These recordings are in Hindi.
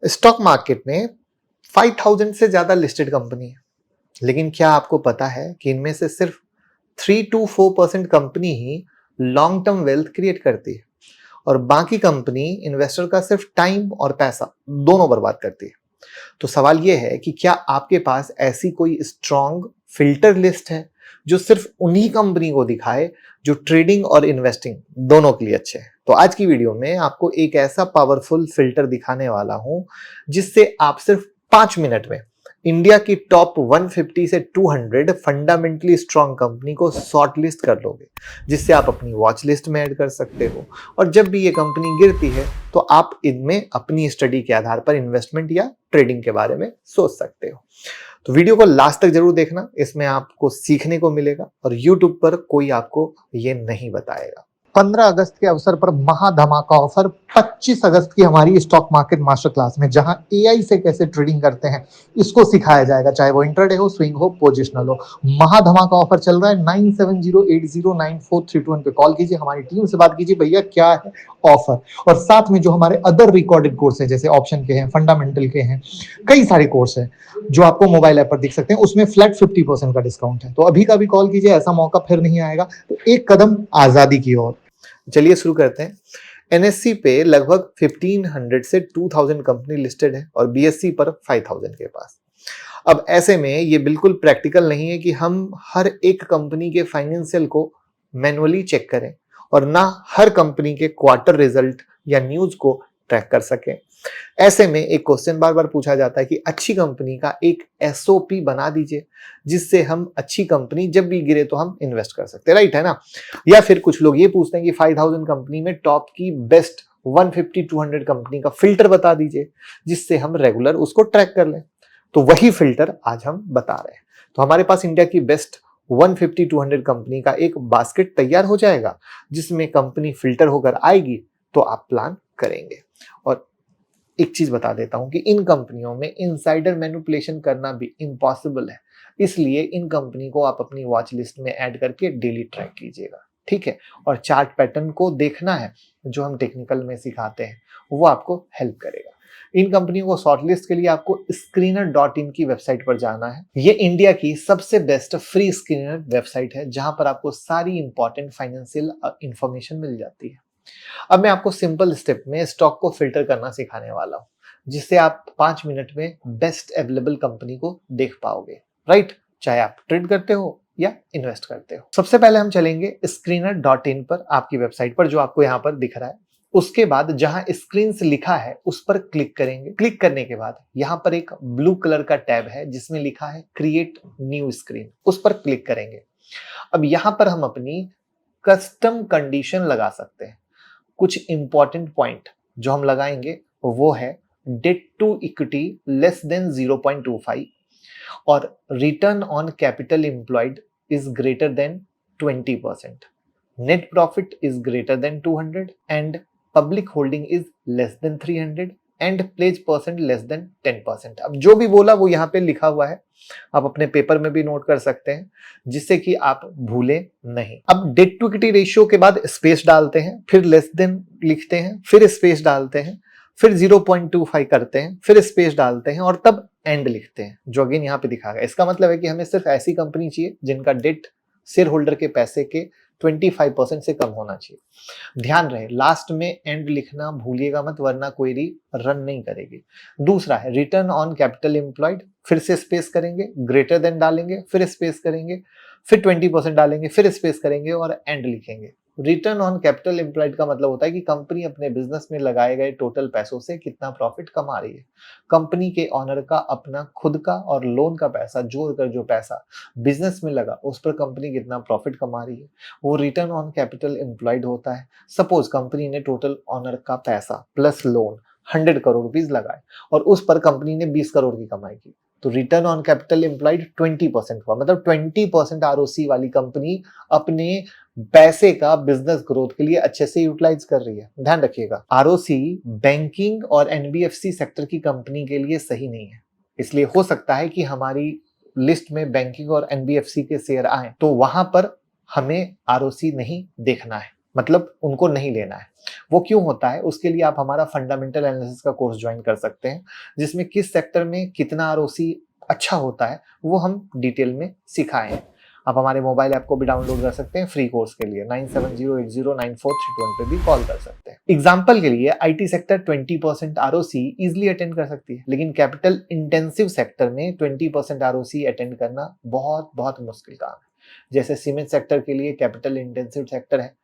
स्टॉक मार्केट में 5000 से ज्यादा लिस्टेड कंपनी है, लेकिन क्या आपको पता है कि इनमें से सिर्फ 3 to 4% company he long term wealth create करती है और बाकी कंपनी इन्वेस्टर का सिर्फ टाइम और पैसा दोनों बर्बाद करती है। तो सवाल यह है कि क्या आपके पास ऐसी कोई स्ट्रॉन्ग फिल्टर लिस्ट है जो सिर्फ उन्हीं कंपनी को दिखाए जो ट्रेडिंग और इन्वेस्टिंग दोनों के लिए अच्छे हैं। तो आज की वीडियो में आपको एक ऐसा पावरफुल फिल्टर दिखाने वाला हूं जिससे आप सिर्फ 5 मिनट में इंडिया की टॉप 150 से 200 फंडामेंटली स्ट्रॉन्ग कंपनी को शॉर्ट लिस्ट कर लोगे, जिससे आप अपनी वॉच लिस्ट में ऐड कर सकते हो और जब भी ये कंपनी गिरती है तो आप इनमें अपनी स्टडी के आधार पर इन्वेस्टमेंट या ट्रेडिंग के बारे में सोच सकते हो। तो वीडियो को लास्ट तक जरूर देखना, इसमें आपको सीखने को मिलेगा और YouTube पर कोई आपको ये नहीं बताएगा। 15 अगस्त के अवसर पर महाधमाका ऑफर 25 अगस्त की हमारी स्टॉक मार्केट मास्टर क्लास में, जहां एआई से कैसे ट्रेडिंग करते हैं इसको सिखाया जाएगा, चाहे वो इंट्राडे हो, स्विंग हो, पोजिशनल हो। महाधमाका ऑफर चल रहा है। 9708094321 पे कॉल कीजिए, हमारी टीम से बात कीजिए, भैया क्या है ऑफर। और साथ में जो हमारे अदर रिकॉर्डेड कोर्स है, जैसे ऑप्शन के हैं, फंडामेंटल के हैं, कई सारे कोर्स हैं जो आपको मोबाइल ऐप पर दिख सकते हैं, उसमें फ्लैट 50% का डिस्काउंट है। तो अभी का भी कॉल कीजिए, ऐसा मौका फिर नहीं आएगा। तो एक कदम आजादी की ओर। चलिए शुरू करते हैं। एनएससी पे लगभग 1500 से 2000 कंपनी लिस्टेड है और बीएससी पर 5000 के पास। अब ऐसे में ये बिल्कुल प्रैक्टिकल नहीं है कि हम हर एक कंपनी के फाइनेंशियल को मैनुअली चेक करें और ना हर कंपनी के क्वार्टर रिजल्ट या न्यूज को ट्रैक कर सकें। ऐसे में एक क्वेश्चन बार बार पूछा जाता है कि अच्छी कंपनी का एक एसओपी बना दीजिए जिससे हम अच्छी कंपनी जब भी गिरे तो हम इन्वेस्ट कर सकते हैं, राइट है ना। या फिर कुछ लोग ये पूछते हैं कि 5000 कंपनी में टॉप की बेस्ट 150-200 कंपनी का फिल्टर बता दीजिए जिससे हम रेगुलर उसको ट्रैक कर लें। तो वही फिल्टर आज हम बता रहे हैं। तो हमारे पास इंडिया की बेस्ट 150-200 कंपनी का एक बास्केट तैयार हो जाएगा जिसमें कंपनी फिल्टर होकर आएगी तो आप प्लान करेंगे। और एक चीज बता देता हूं कि इन कंपनियों में इनसाइडर मैनिपुलेशन करना भी इम्पॉसिबल है, इसलिए इन कंपनी को आप अपनी वॉच लिस्ट में ऐड करके डेली ट्रैक कीजिएगा, ठीक है। और चार्ट पैटर्न को देखना है जो हम टेक्निकल में सिखाते हैं, वो आपको हेल्प करेगा। इन कंपनियों को शॉर्टलिस्ट के लिए आपको screener.in की वेबसाइट पर जाना है। ये इंडिया की सबसे बेस्ट फ्री स्क्रीनर वेबसाइट है जहां पर आपको सारी इंपॉर्टेंट फाइनेंशियल इंफॉर्मेशन मिल जाती है। अब मैं आपको सिंपल स्टेप में स्टॉक को फिल्टर करना सिखाने वाला हूं जिससे आप 5 मिनट में बेस्ट अवेलेबल कंपनी को देख पाओगे, राइट, चाहे आप ट्रेड करते हो या इन्वेस्ट करते हो। सबसे पहले हम चलेंगे screener.in पर, आपकी वेबसाइट पर जो आपको यहाँ पर दिख रहा है। उसके बाद जहां स्क्रीन से लिखा है उस पर क्लिक करेंगे। क्लिक करने के बाद यहाँ पर एक ब्लू कलर का टैब है जिसमें लिखा है क्रिएट न्यू स्क्रीन, उस पर क्लिक करेंगे। अब यहाँ पर हम अपनी कस्टम कंडीशन लगा सकते हैं। कुछ इंपॉर्टेंट पॉइंट जो हम लगाएंगे वो है debt to equity less than 0.25 और return on capital employed is greater than 20%, net profit is greater than 200 and public holding is less than 300 and pledge percent less than 10%। अब जो भी बोला वो यहाँ पे लिखा हुआ है, आप अपने पेपर में भी नोट कर सकते हैं जिससे कि आप भूलें नहीं। अब डेट टू इक्विटी रेशियो के बाद स्पेस डालते हैं, फिर लेस देन लिखते हैं, फिर स्पेस डालते हैं, फिर 0.25 करते हैं, फिर स्पेस डालते हैं और तब एंड लिखते हैं, जो अगेन यहाँ पे दिखा गया। इसका मतलब है कि हमें सिर्फ ऐसी कंपनी चाहिए जिनका डेट शेयर होल्डर के पैसे के 25% से कम होना चाहिए। ध्यान रहे लास्ट में एंड लिखना भूलिएगा मत, वरना क्वेरी रन नहीं करेगी। दूसरा है रिटर्न ऑन कैपिटल एम्प्लॉयड, फिर से स्पेस करेंगे, ग्रेटर देन डालेंगे, फिर स्पेस करेंगे, फिर 20% डालेंगे, फिर स्पेस करेंगे और एंड लिखेंगे। रिटर्न ऑन कैपिटल एम्प्लॉयड का मतलब होता है कि कंपनी अपने बिजनेस में लगाए गए टोटल पैसों से कितना प्रॉफिट कमा रही है। कंपनी के ऑनर का अपना खुद का और लोन का पैसा जोड़कर जो पैसा बिजनेस में लगा उस पर कंपनी कितना प्रॉफिट कमा रही है, वो रिटर्न ऑन कैपिटल एम्प्लॉयड होता है। सपोज कंपनी ने टोटल ऑनर का पैसा प्लस लोन 100 करोड़ रुपीज लगाए और उस पर कंपनी ने 20 करोड़ की कमाई की, तो रिटर्न ऑन कैपिटल एम्प्लॉयड 20% हुआ। मतलब 20% आरओसी वाली कंपनी अपने पैसे का बिजनेस ग्रोथ के लिए अच्छे से यूटिलाइज कर रही है। ध्यान रखिएगा, आरओसी बैंकिंग और एनबीएफसी सेक्टर की कंपनी के लिए सही नहीं है, इसलिए हो सकता है कि हमारी लिस्ट में बैंकिंग और एनबीएफसी के शेयर आए तो वहां पर हमें आरओसी नहीं देखना है, मतलब उनको नहीं लेना है। वो क्यों होता है, उसके लिए आप हमारा फंडामेंटल एनालिसिस का कोर्स ज्वाइन कर सकते हैं, जिसमें किस सेक्टर में कितना आरओसी अच्छा होता है वो हम डिटेल में सिखाए हैं। आप हमारे मोबाइल ऐप को भी डाउनलोड कर सकते हैं फ्री कोर्स के लिए। 9708094321 पे भी कॉल कर सकते हैं। एग्जाम्पल के लिए IT sector 20% ROC easily attend कर सकती है, लेकिन कैपिटल इंटेंसिव सेक्टर में 20% आरओसी अटेंड करना बहुत बहुत मुश्किल काम है। जैसे सीमेंट सेक्टर के लिए कैपिटल इंटेंसिव सेक्टर है,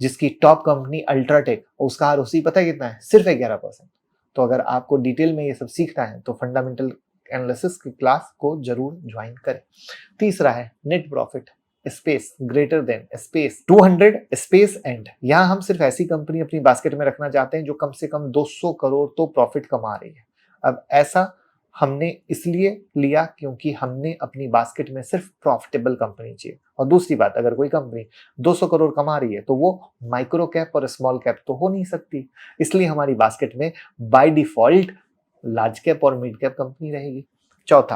जिसकी टॉप कंपनी अल्ट्राटेक, उसका आरओसी पता है कितना है, सिर्फ 11%। तो अगर आपको डिटेल में ये सब सीखना है तो फंडामेंटल एनालिसिस की क्लास को जरूर ज्वाइन करें। तीसरा है net profit space greater than space 200 space and. यहाँ हम सिर्फ ऐसी कंपनी अपनी बास्केट में रखना चाहते हैं जो कम से कम 200 करोड़ तो प्रॉफिट कमा रही है। अब ऐसा हमने इसलिए लिया क्योंकि हमने अपनी बास्केट में सिर्फ प्रॉफिटेबल कंपनी चाहिए। और दूसरी बात, अगर कोई कंपनी 200 करोड़ कमा रही है तो वो माइक्रो कैप और स्मॉल कैप तो हो नहीं सकती, इसलिए हमारी बास्केट में बाय डिफॉल्ट लार्ज कैप और मिड कैप कंपनी रहेगी। चौथा,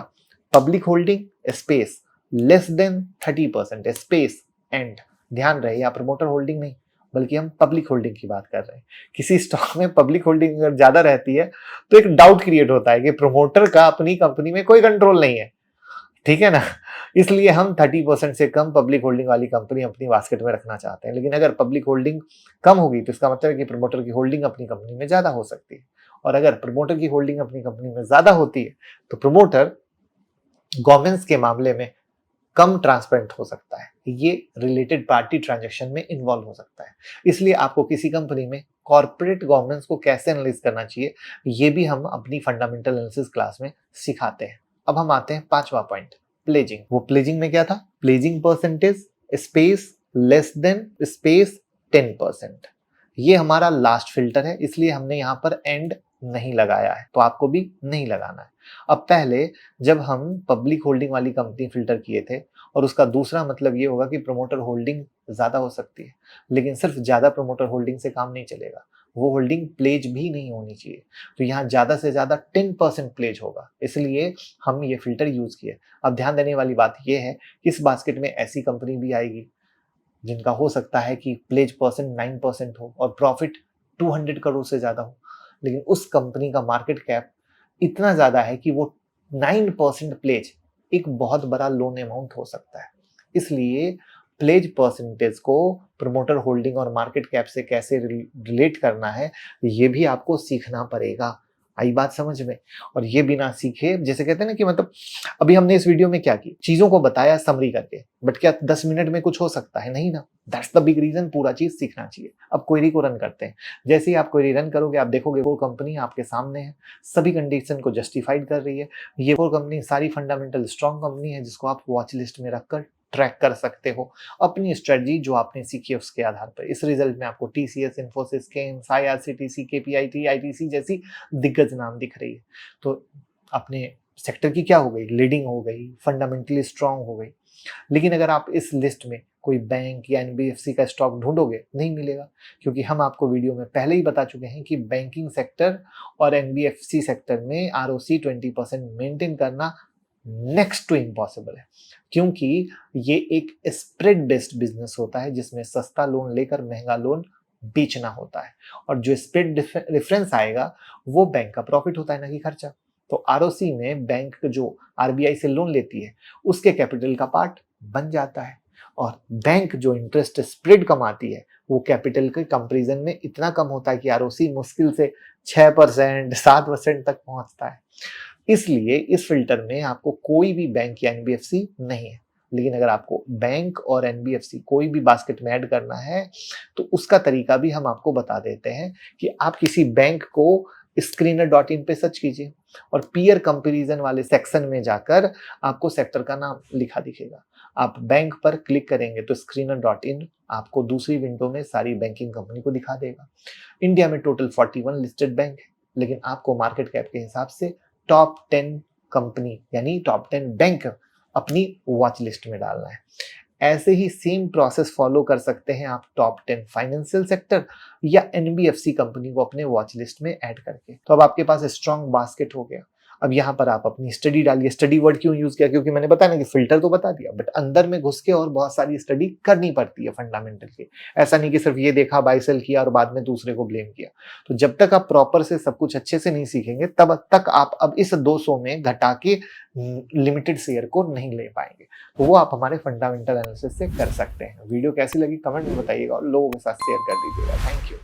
public holding space less than 30% space and. ध्यान रहे यहाँ प्रमोटर होल्डिंग नहीं, बल्कि हम पब्लिक होल्डिंग की बात कर रहे हैं। किसी स्टॉक में पब्लिक होल्डिंग अगर ज्यादा रहती है तो एक डाउट क्रिएट होता है कि प्रमोटर का अपनी कंपनी में कोई कंट्रोल नहीं है, ठीक है ना। इसलिए हम 30% से कम पब्लिक होल्डिंग वाली कंपनी अपनी बास्केट में रखना चाहते हैं। लेकिन अगर पब्लिक होल्डिंग कम होगी तो इसका मतलब है कि प्रमोटर की होल्डिंग अपनी कंपनी में ज्यादा हो सकती है, और अगर प्रमोटर की होल्डिंग अपनी कंपनी में ज्यादा होती है तो प्रमोटर गवर्नेंस के मामले में कम ट्रांसपेरेंट हो सकता है, ये रिलेटेड पार्टी ट्रांजैक्शन में इन्वॉल्व हो सकता है। इसलिए आपको किसी कंपनी में कॉर्पोरेट गवर्नेंस को कैसे एनालाइज करना चाहिए ये भी हम अपनी फंडामेंटल एनालिसिस क्लास में सिखाते हैं। अब हम आते हैं पांचवा पॉइंट, प्लेजिंग। वो प्लेजिंग में क्या था, pledging percentage space less than space 10%। ये हमारा लास्ट फिल्टर है, इसलिए हमने यहाँ पर एंड नहीं लगाया है, तो आपको भी नहीं लगाना है। अब पहले जब हम पब्लिक होल्डिंग वाली कंपनी फिल्टर किए थे, और उसका दूसरा मतलब ये होगा कि प्रमोटर होल्डिंग ज्यादा हो सकती है, लेकिन सिर्फ ज्यादा प्रमोटर होल्डिंग से काम नहीं चलेगा, वो होल्डिंग प्लेज भी नहीं होनी चाहिए। तो यहाँ ज्यादा से ज्यादा 10% प्लेज होगा, इसलिए हम ये फिल्टर यूज किए। अब ध्यान देने वाली बात यह है कि इस बास्केट में ऐसी कंपनी भी आएगी जिनका हो सकता है कि प्लेज परसेंट 9% हो और प्रॉफिट 200 करोड़ से ज्यादा हो, लेकिन उस कंपनी का मार्केट कैप इतना ज्यादा है कि वो 9% प्लेज एक बहुत बड़ा लोन अमाउंट हो सकता है। इसलिए प्लेज परसेंटेज को प्रमोटर होल्डिंग और मार्केट कैप से कैसे रिलेट करना है ये भी आपको सीखना पड़ेगा। आई बात समझ में। और ये बिना सीखे, जैसे कहते हैं ना कि मतलब अभी हमने इस वीडियो में क्या की, चीजों को बताया समरी करके, बट क्या 10 मिनट में कुछ हो सकता है, नहीं ना। दैट्स द बिग रीजन, पूरा चीज सीखना चाहिए। अब क्वेरी को रन करते हैं। जैसे ही आप क्वेरी रन करोगे आप देखोगे वो कंपनी आपके सामने है, सभी कंडीशन को जस्टिफाइड कर रही है। ये वो कंपनी सारी फंडामेंटल स्ट्रॉन्ग कंपनी है जिसको आप वॉच लिस्ट में रखकर ट्रैक कर सकते हो अपनी स्ट्रेटजी जो आपने सीखी है उसके आधार पर। इस रिजल्ट में आपको TCS, Infosys, Kemps, IRCTC, KPIT, ITC जैसी दिग्गज नाम दिख रही है। तो अपने सेक्टर की क्या हो गई, लीडिंग हो गई, फंडामेंटली स्ट्रांग हो गई। लेकिन अगर आप इस लिस्ट में कोई बैंक या एनबीएफसी का स्टॉक ढूंढोगे, नहीं मिलेगा, क्योंकि हम आपको वीडियो में पहले ही बता चुके हैं कि बैंकिंग सेक्टर और एनबीएफसी सेक्टर में आरओसी 20% मेंटेन करना नेक्स्ट टू इम्पॉसिबल है, क्योंकि ये एक स्प्रेड बेस्ड बिजनेस होता है जिसमें सस्ता लोन लेकर महंगा लोन बेचना होता है, और जो स्प्रेड डिफरेंस आएगा वो बैंक का प्रॉफिट होता है ना कि खर्चा। तो आरओसी में बैंक जो आरबीआई से लोन लेती है उसके कैपिटल का पार्ट बन जाता है, और बैंक जो इंटरेस्ट स्प्रेड कमाती है वो कैपिटल के कंपैरिजन में इतना कम होता है कि आरओसी मुश्किल से 6% 7% तक पहुंचता है। इसलिए इस फिल्टर में आपको कोई भी बैंक या एनबीएफसी नहीं है। लेकिन अगर आपको बैंक और एनबीएफसी कोई भी बास्केट में ऐड करना है तो उसका तरीका भी हम आपको बता देते हैं कि आप किसी बैंक को screener.in पे सर्च कीजिए और पीयर कंपैरिजन वाले सेक्शन में जाकर आपको सेक्टर का नाम लिखा दिखेगा। आप बैंक पर क्लिक करेंगे तो screener.in आपको दूसरी विंडो में सारी बैंकिंग कंपनी को दिखा देगा। इंडिया में टोटल 41 लिस्टेड बैंक है, लेकिन आपको मार्केट कैप के हिसाब से टॉप 10 कंपनी यानी टॉप 10 बैंक अपनी वॉच लिस्ट में डालना है। ऐसे ही सेम प्रोसेस फॉलो कर सकते हैं आप टॉप 10 फाइनेंशियल सेक्टर या एनबीएफसी कंपनी को अपने वॉच लिस्ट में ऐड करके। तो अब आपके पास स्ट्रॉन्ग बास्केट हो गया। अब यहाँ पर आप अपनी स्टडी डालिए। स्टडी वर्ड क्यों यूज किया, क्योंकि मैंने बताया ना कि फिल्टर तो बता दिया, बट अंदर में घुस के और बहुत सारी स्टडी करनी पड़ती है फंडामेंटल की। ऐसा नहीं कि सिर्फ ये देखा, बाय सेल किया और बाद में दूसरे को ब्लेम किया। तो जब तक आप प्रॉपर से सब कुछ अच्छे से नहीं सीखेंगे, तब तक आप अब इस 200 में घटा के लिमिटेड शेयर को नहीं ले पाएंगे। तो वो आप हमारे फंडामेंटल एनालिसिस से कर सकते हैं। वीडियो कैसी लगी कमेंट में बताइएगा और लोगों के साथ शेयर कर दीजिएगा। Thank you.